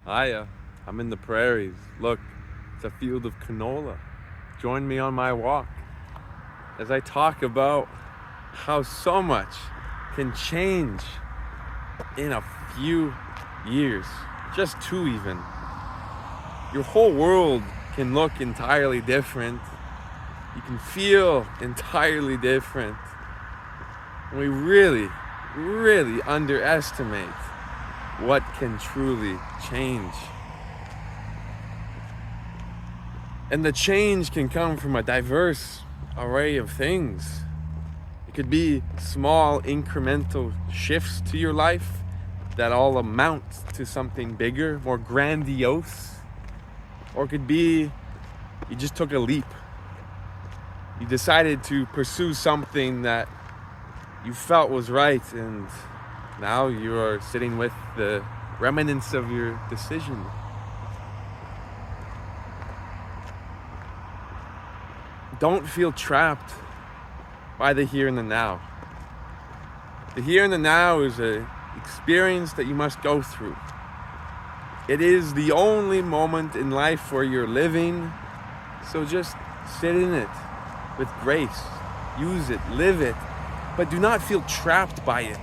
Hiya, I'm in the prairies. Look, it's a field of canola. Join me on my walk as I talk about how so much can change in a few years, just two even. Your whole world can look entirely different. You can feel entirely different. We really underestimate what can truly change. And the change can come from a diverse array of things. It could be small incremental shifts to your life that all amount to something bigger, more grandiose. Or it could be you just took a leap. You decided to pursue something that you felt was right, and now you are sitting with the remnants of your decision. Don't feel trapped by the here and the now. The here and the now is an experience that you must go through. It is the only moment in life where you're living, so just sit in it with grace. Use it, live it, but do not feel trapped by it,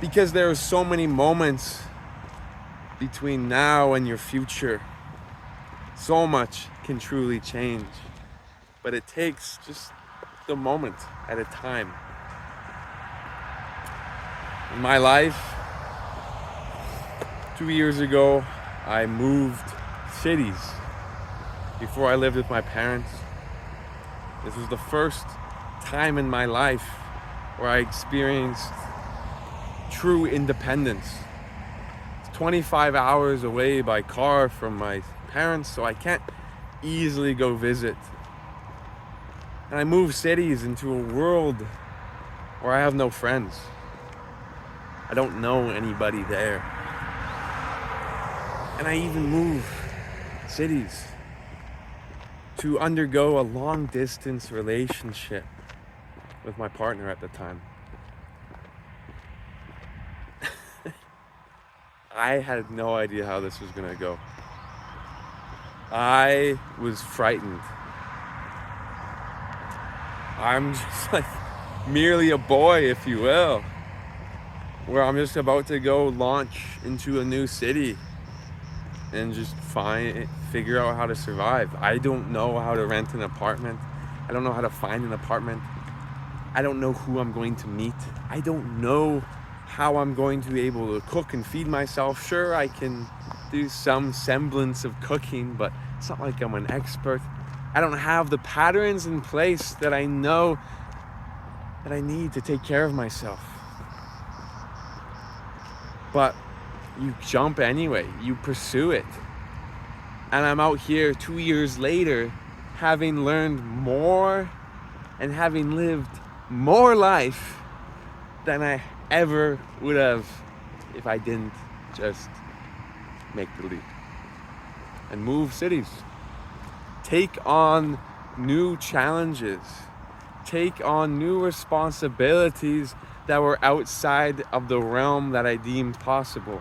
because there are so many moments between now and your future. So much can truly change, but it takes just the moment at a time. In my life, 2 years ago, I moved cities. Before I lived with my parents, this was the first time in my life where I experienced true independence. It's 25 hours away by car from my parents, so I can't easily go visit. And I moved cities into a world where I have no friends. I don't know anybody there. And I even moved cities to undergo a long distance relationship with my partner at the time. I had no idea how this was gonna go. I was frightened. I'm just like merely a boy, if you will, where I'm just about to go launch into a new city and just figure out how to survive. I don't know how to rent an apartment. I don't know how to find an apartment. I don't know who I'm going to meet. I don't know how I'm going to be able to cook and feed myself. Sure, I can do some semblance of cooking, but it's not like I'm an expert. I don't have the patterns in place that I know that I need to take care of myself. But you jump anyway, you pursue it. And I'm out here 2 years later, having learned more and having lived more life than I ever would have if I didn't just make the leap and move cities. Take on new challenges. Take on new responsibilities that were outside of the realm that I deemed possible.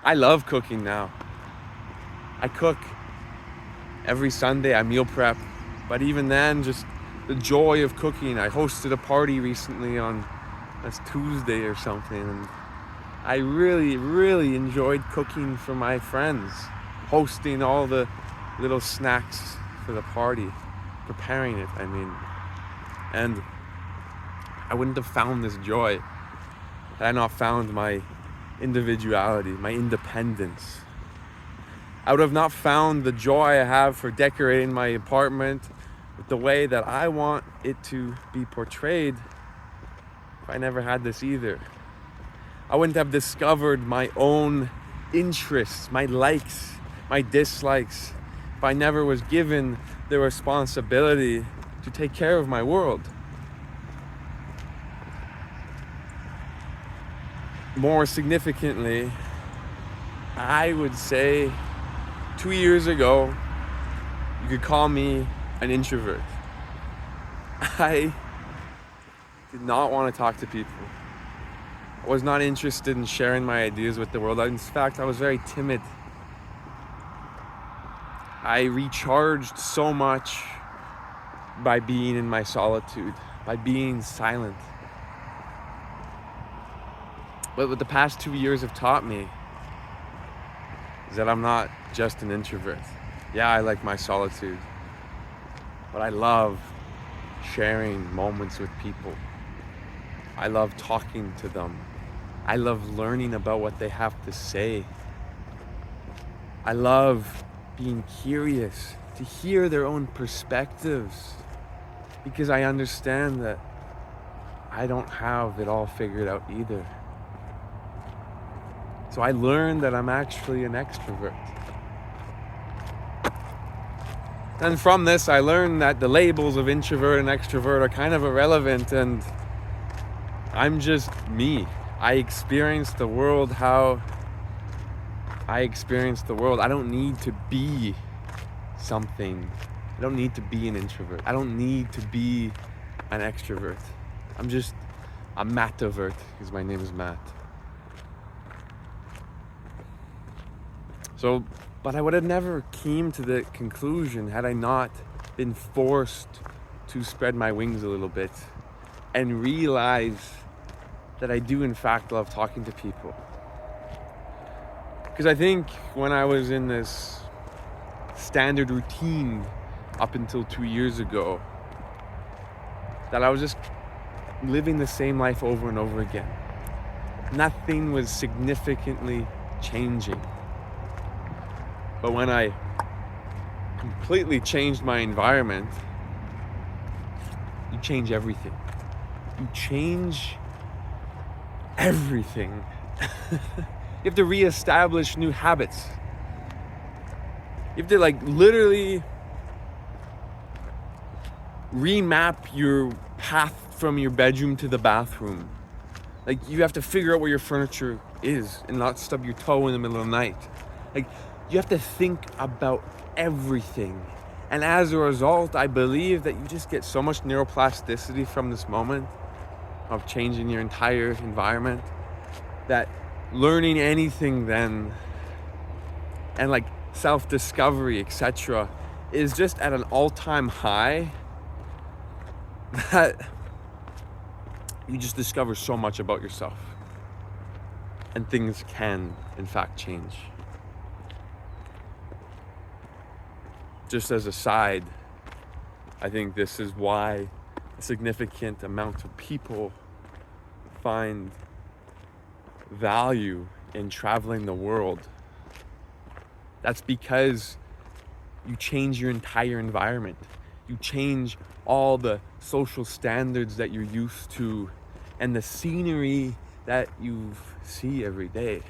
I love cooking now. I cook every Sunday, I meal prep, but even then, just the joy of cooking. I hosted a party recently on last Tuesday or something, and I really enjoyed cooking for my friends, hosting all the little snacks for the party, preparing it, and I wouldn't have found this joy had I not found my individuality, my independence. I would have not found the joy I have for decorating my apartment with the way that I want it to be portrayed if I never had this either. I wouldn't have discovered my own interests, my likes, my dislikes, if I never was given the responsibility to take care of my world. More significantly, I would say 2 years ago, you could call me an introvert. I did not want to talk to people. I was not interested in sharing my ideas with the world. In fact, I was very timid. I recharged so much by being in my solitude, by being silent. But what the past 2 years have taught me is that I'm not just an introvert. Yeah, I like my solitude, but I love sharing moments with people. I love talking to them. I love learning about what they have to say. I love being curious to hear their own perspectives, because I understand that I don't have it all figured out either. So I learned that I'm actually an extrovert. And from this, I learned that the labels of introvert and extrovert are kind of irrelevant, and I'm just me. I experience the world how I experience the world. I don't need to be something. I don't need to be an introvert. I don't need to be an extrovert. I'm just a Mattavert, because my name is Matt. So, but I would have never came to the conclusion had I not been forced to spread my wings a little bit and realize that I do in fact love talking to people. Because I think when I was in this standard routine up until 2 years ago, that I was just living the same life over and over again. Nothing was significantly changing. But when I completely changed my environment, you change everything. You change everything. You have to reestablish new habits. You have to literally remap your path from your bedroom to the bathroom. You have to figure out where your furniture is and not stub your toe in the middle of the night. You have to think about everything. And as a result, I believe that you just get so much neuroplasticity from this moment of changing your entire environment, that learning anything then, and self-discovery, etc., is just at an all-time high, that you just discover so much about yourself. And things can, in fact, change. Just as a side, I think this is why a significant amount of people find value in traveling the world. That's because you change your entire environment. You change all the social standards that you're used to and the scenery that you see every day.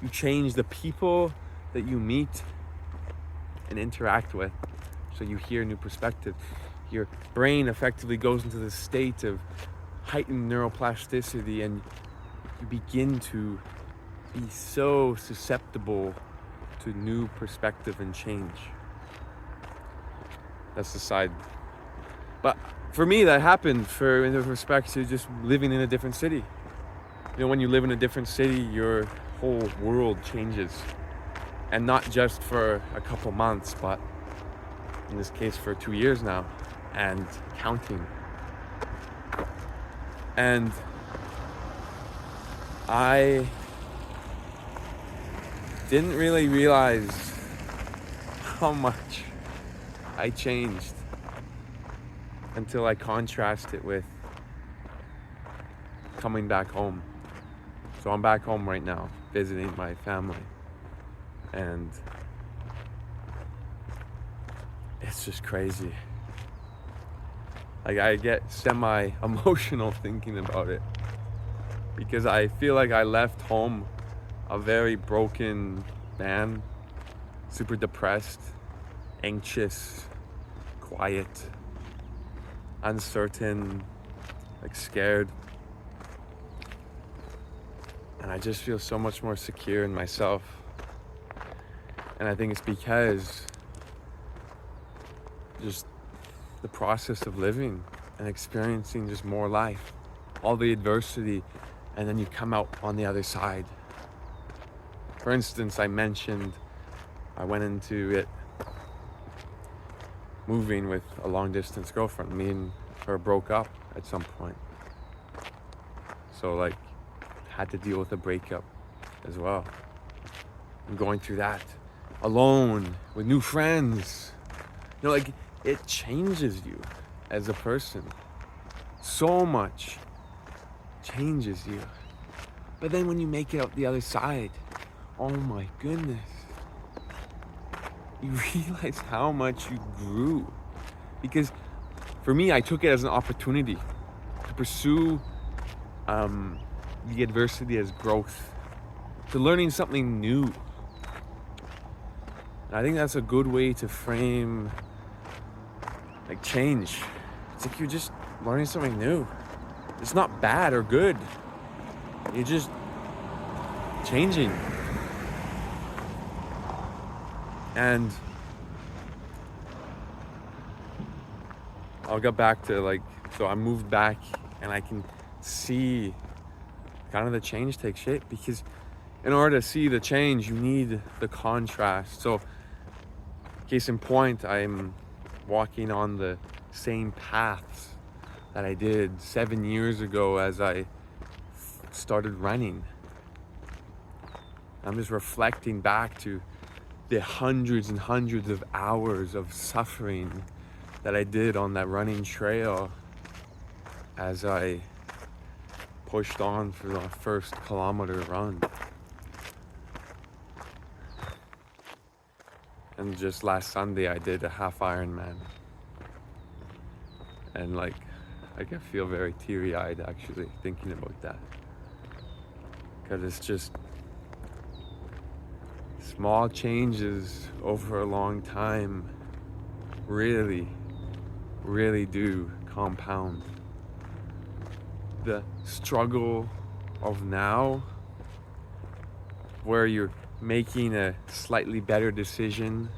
You change the people that you meet and interact with, so you hear new perspectives. Your brain effectively goes into this state of heightened neuroplasticity, and you begin to be so susceptible to new perspective and change. That's the side. But for me, that happened in respect to just living in a different city. When you live in a different city, your whole world changes. And not just for a couple months, but in this case for 2 years now, and counting. And I didn't really realize how much I changed until I contrast it with coming back home. So I'm back home right now, visiting my family. And it's just crazy. I get semi-emotional thinking about it, because I feel like I left home a very broken man, super depressed, anxious, quiet, uncertain, scared. And I just feel so much more secure in myself. And I think it's because just the process of living and experiencing just more life, all the adversity and then you come out on the other side. For instance, I mentioned I went into it moving with a long distance girlfriend. Me and her broke up at some point. So like, had to deal with a breakup as well. I'm going through that alone with new friends. You know, like, it changes you as a person. So much changes you. But then when you make it out the other side, oh my goodness, you realize how much you grew. Because for me, I took it as an opportunity to pursue the adversity as growth, to learning something new. And I think that's a good way to frame like change. It's like you're just learning something new. It's not bad or good. You're just changing. And I'll get back to like, so I moved back and I can see kind of the change take shape, because in order to see the change, you need the contrast. So case in point, I'm walking on the same paths that I did 7 years ago as I started running. I'm just reflecting back to the hundreds and hundreds of hours of suffering that I did on that running trail as I pushed on for the first kilometer run. And just last Sunday I did a half Ironman. And like, I can feel very teary-eyed actually thinking about that. Because it's just small changes over a long time really, really do compound. The struggle of now, where you're making a slightly better decision,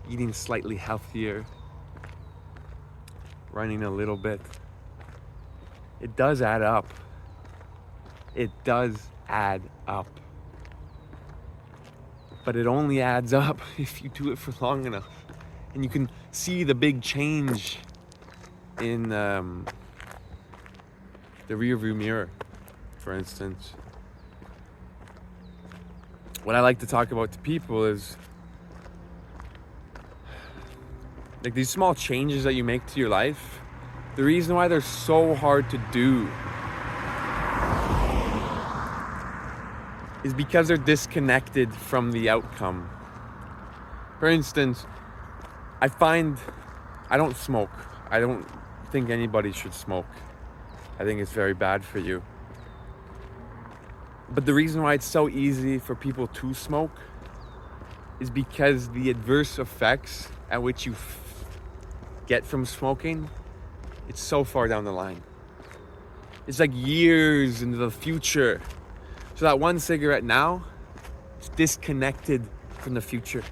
eating slightly healthier, running a little bit, it does add up. It does add up. But it only adds up if you do it for long enough. And you can see the big change in the rearview mirror, for instance. What I like to talk about to people is like these small changes that you make to your life. The reason why they're so hard to do is because they're disconnected from the outcome. For instance, I find I don't smoke. I don't think anybody should smoke. I think it's very bad for you. But the reason why it's so easy for people to smoke is because the adverse effects at which you get from smoking, it's so far down the line. It's like years into the future. So that one cigarette now is disconnected from the future.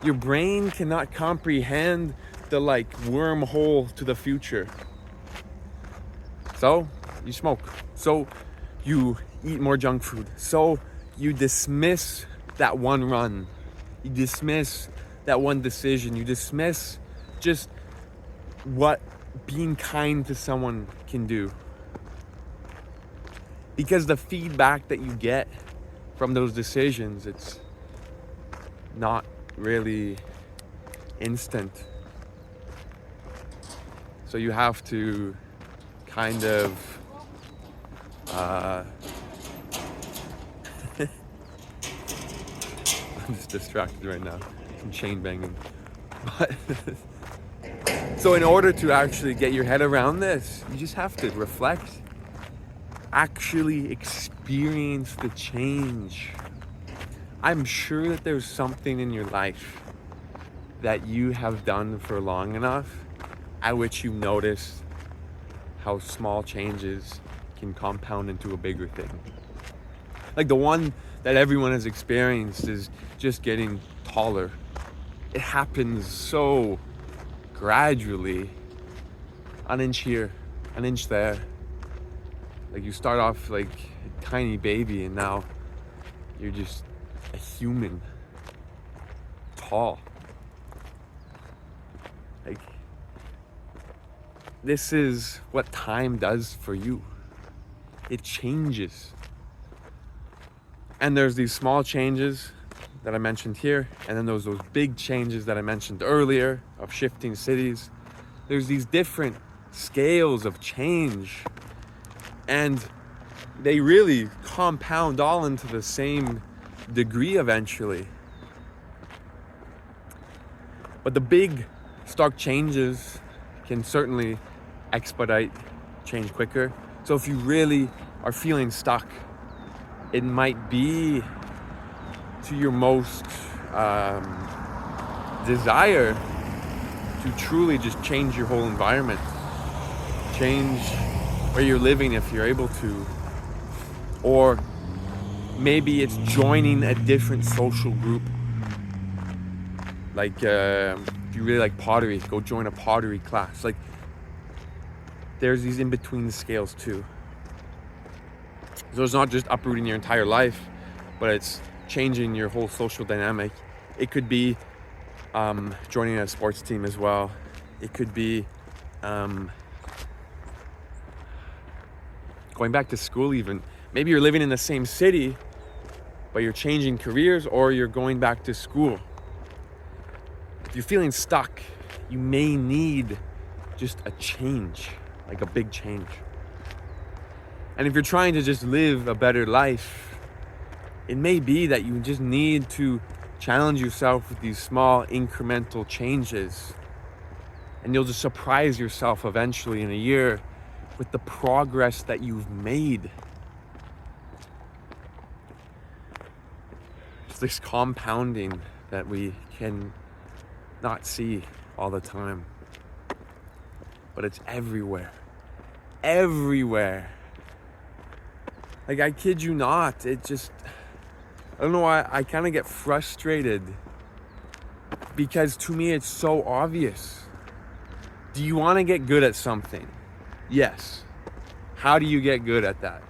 Your brain cannot comprehend the like wormhole to the future. So you smoke. So you eat more junk food. So you dismiss that one run. You dismiss that one decision. You dismiss just what being kind to someone can do. Because the feedback that you get from those decisions, it's not really instant. So you have to kind of I'm just distracted right now from chain banging. But so in order to actually get your head around this, you just have to reflect, actually experience the change. I'm sure that there's something in your life that you have done for long enough at which you notice how small changes can compound into a bigger thing. Like the one that everyone has experienced is just getting taller. It happens so gradually, an inch here, an inch there. Like you start off like a tiny baby and now you're just a human, tall. Like, this is what time does for you. It changes. And there's these small changes that I mentioned here, and then those big changes that I mentioned earlier of shifting cities. There's these different scales of change, and they really compound all into the same degree eventually. But the big stark changes can certainly expedite change quicker. So if you really are feeling stuck, it might be to your most desire to truly just change your whole environment, change where you're living if you're able to, or maybe it's joining a different social group. Like if you really like pottery, go join a pottery class. Like there's these in-between scales too. So it's not just uprooting your entire life, but it's changing your whole social dynamic. It could be joining a sports team as well. It could be going back to school even. Maybe you're living in the same city, but you're changing careers, or you're going back to school. If you're feeling stuck, you may need just a change, like a big change. And if you're trying to just live a better life, it may be that you just need to challenge yourself with these small incremental changes. And you'll just surprise yourself eventually in a year with the progress that you've made. It's this compounding that we can not see all the time. But it's everywhere. Everywhere. Like, I kid you not, it just, I don't know why I kind of get frustrated, because to me it's so obvious. Do you want to get good at something? Yes. How do you get good at that?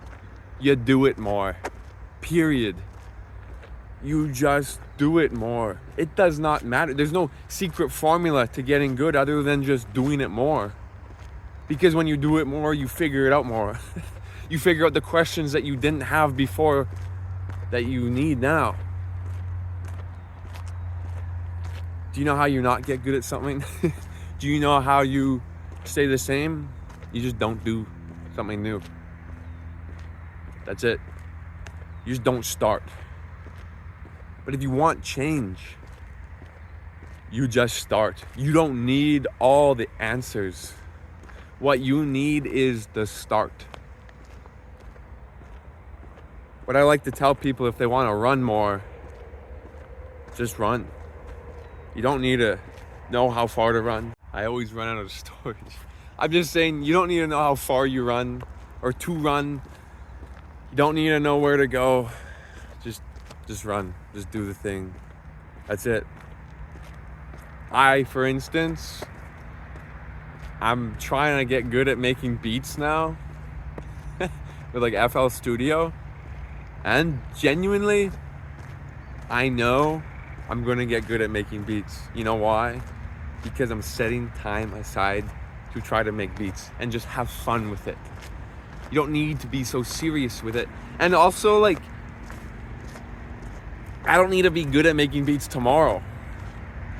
You do it more. Period. You just do it more. It does not matter. There's no secret formula to getting good other than just doing it more. Because when you do it more, you figure it out more. You figure out the questions that you didn't have before that you need now. Do you know how you not get good at something? Do you know how you stay the same? You just don't do something new. That's it. You just don't start. But if you want change, you just start. You don't need all the answers. What you need is the start. What I like to tell people, if they want to run more, just run. You don't need to know how far to run. I always run out of storage. I'm just saying, you don't need to know how far you run or to run. You don't need to know where to go. Just run. Just do the thing. That's it. For instance, I'm trying to get good at making beats now with like FL Studio. And genuinely, I know I'm gonna get good at making beats. You know why? Because I'm setting time aside to try to make beats and just have fun with it. You don't need to be so serious with it. And also, like, I don't need to be good at making beats tomorrow.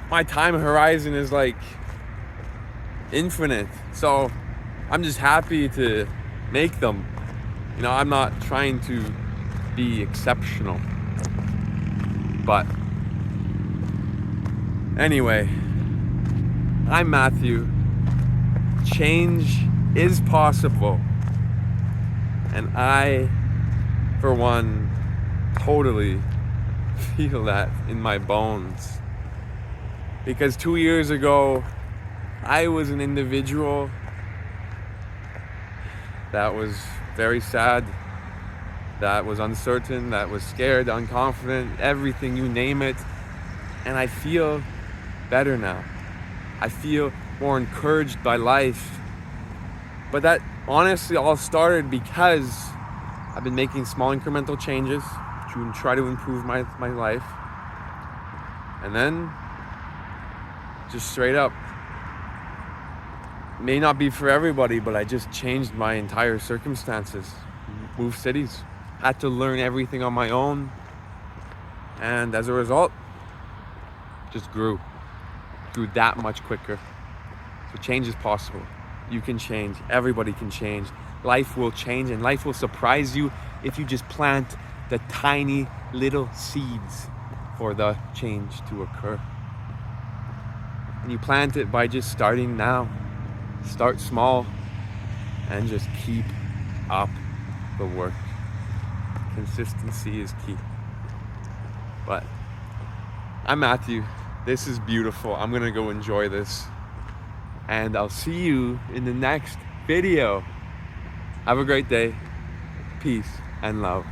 My time horizon is like infinite. So I'm just happy to make them. You know, I'm not trying to be exceptional. But anyway, I'm Matthew. Change is possible. And I, for one, totally feel that in my bones. Because 2 years ago, I was an individual that was very sad, that was uncertain, that was scared, unconfident, everything, you name it. And I feel better now. I feel more encouraged by life. But that honestly all started because I've been making small incremental changes to try to improve my life. And then, just straight up, may not be for everybody, but I just changed my entire circumstances. Moved cities, had to learn everything on my own, and as a result, just grew that much quicker. So change is possible. You can change. Everybody can change. Life will change, and life will surprise you if you just plant the tiny little seeds for the change to occur. And you plant it by just starting now. Start small and just keep up the work. Consistency is key. But I'm Matthew. This is beautiful. I'm gonna go enjoy this. And I'll see you in the next video. Have a great day. Peace and love.